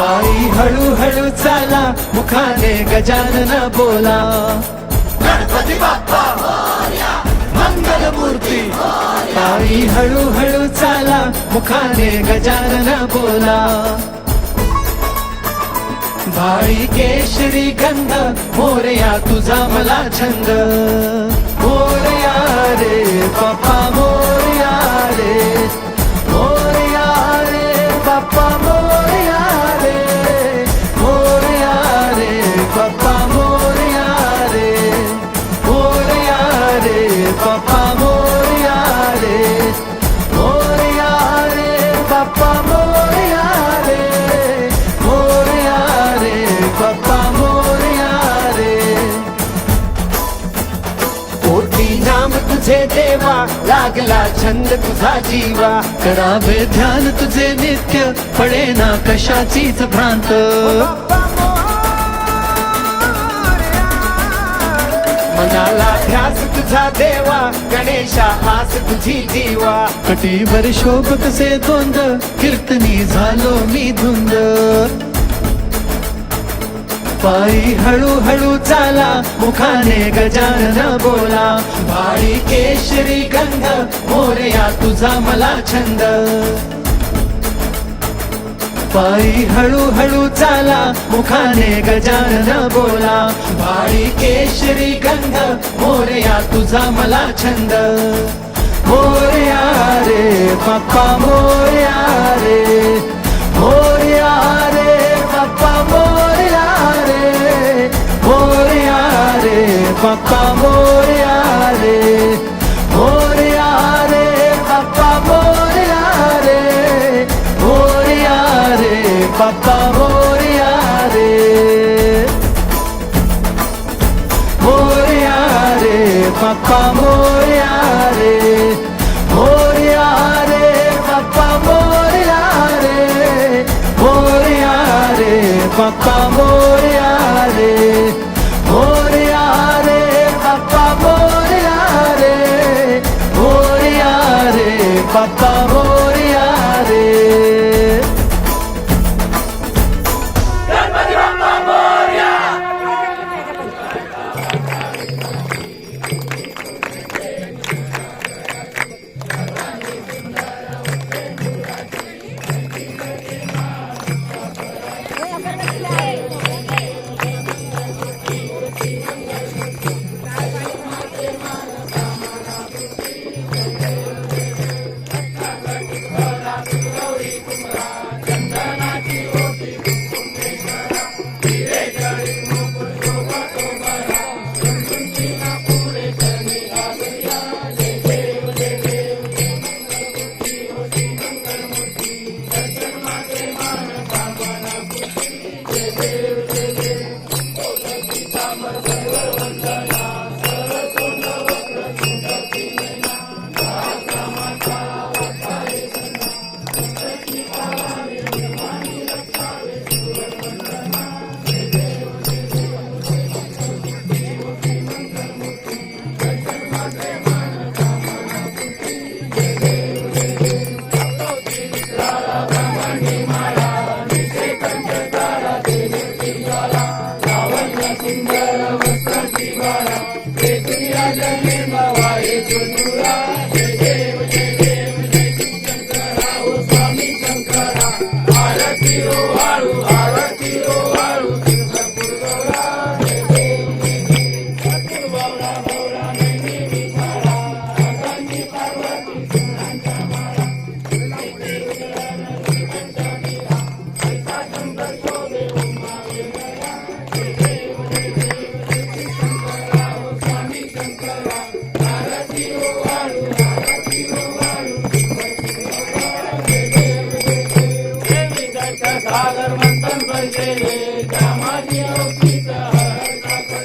पायी हळूहळू चाला, मुखाने गजानन बोला. गणपती बाप्पा मोरया, मंगल मूर्ती पायी हळूहळू चाला, मुखाने गजानन बोला. भाळी केशरी गंध, मोरया तुझा मला छंद. मोरया रे बाप्पा मोरया रे, मोरया रे बाप्पा मोरया रे, मोरया रे बाप्पा मोरया रे, मोरया रे बाप्पा मोरया रे, मोरया रे बाप्पा मोरया रे, मोरया रे बाप्पा मोरया रे. कोटी नाम तुझे देवा, लागला छंद तुझा जीवा. करावे ध्यान तुझे नित्य, पडे ना कशाचीच भ्रांत. मनाला ध्यास तुझा देवा, गणेशा आस तुझी जीवा. कटीवर शोभ कसे दोंद, कीर्तनी झालो मी धुंद. पायी हळूहळू चाला, मुखाने गजानन बोला. भाळी केशरी गंध, मोरया तुझा मला छंद. पायी हळूहळू चाला, मुखाने गजानन बोला. भाळी केशरी गंध, मोरया तुझा मला छंद. मोरया रे बाप्पा मोरया रे, मोरया रे बाप्पा मोरया रे, मोरया रे बाप्पा मोरया रे, मोरया रे बाप्पा मोरया रे, मोरया रे बाप्पा मोरया रे, मोरया रे बाप्पा मोरया रे, मोरया रे बाप्पा मोरया रे, मोरया रे बाप्पा मोरया रे, मोरया रे बाप्पा मोरया रे, मोरया रे बाप्पा मोरया रे. गणपती बाप्पा मोरया. सागर मंथन भरलेले कामाची औषध सागर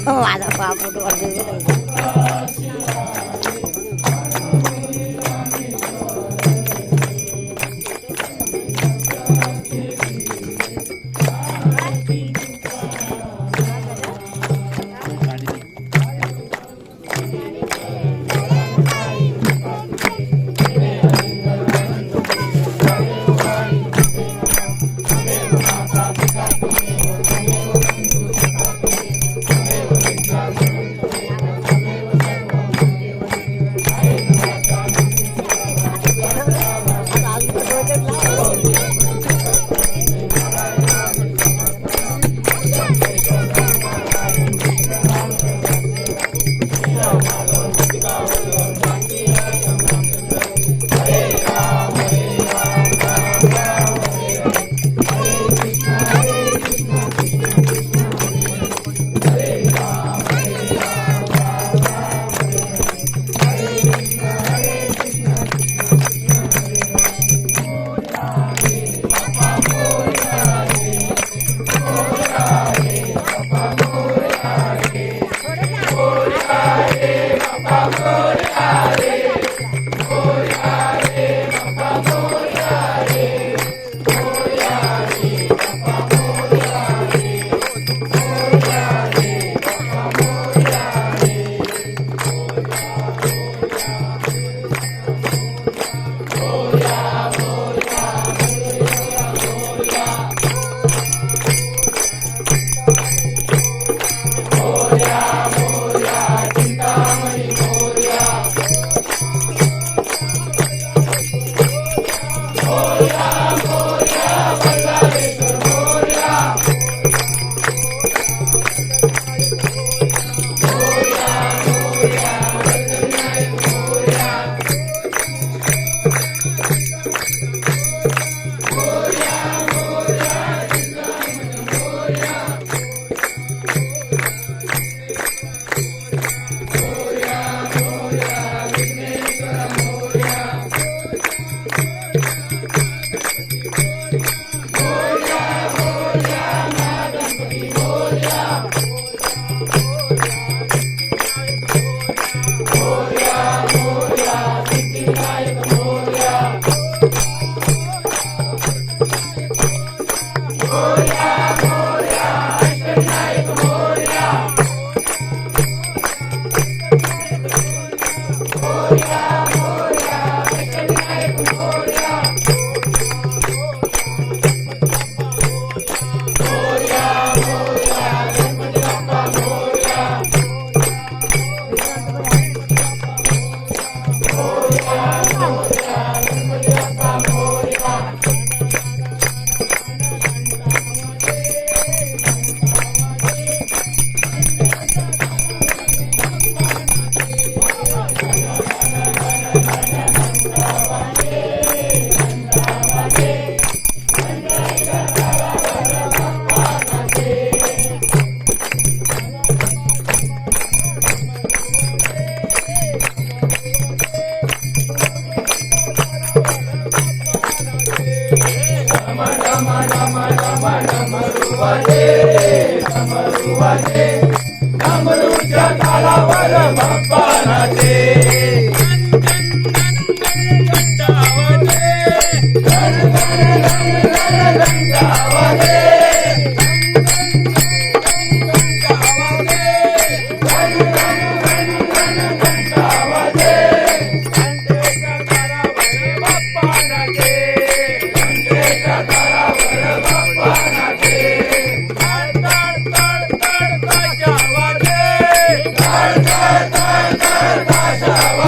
माझा बापूट डमरूच्या तालावर बाप्पा नाचे. Taşa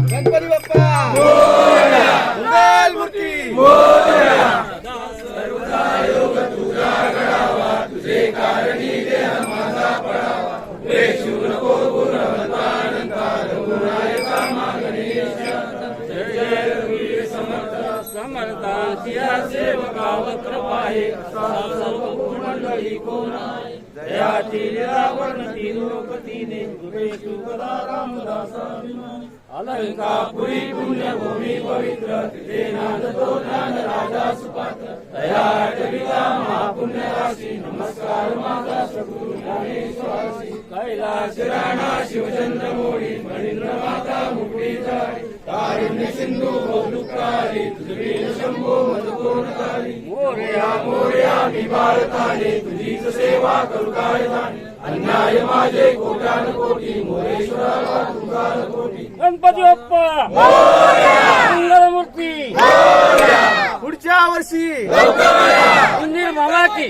गणपती बाप्पा मंगल मूर्ती समर्था सिया सेवका वक्रपाहे सर्व मंडळी कोणाय दयाची लीला वर्णती द्रौपदीने कृपेषु कदा रामदासाभिमानी अलंकापुरी पुण्यभूमी पवित्र तिथे नांदतो ज्ञान राजा सुपात्र दया कविता महापुण्य राशी नमस्कार माझा सद्गुरु ज्ञानेश्वरासी कैलास राणा शिवचंद्र मोडी मणिंद्र माता मुक्ती झाली कारुण्य सिंधू बहुदुःखारी तुझवीर शंभो मधुकोणकारी मोरया मी बाळकाने तुझीच सेवा करू काय जाणे अन्याय माझे कोट्यान कोटी मोरेश्वराला तुकार कोटी गणपती बाप्पा मंगलमूर्ती पुढच्या वर्षी मंदिर मामा की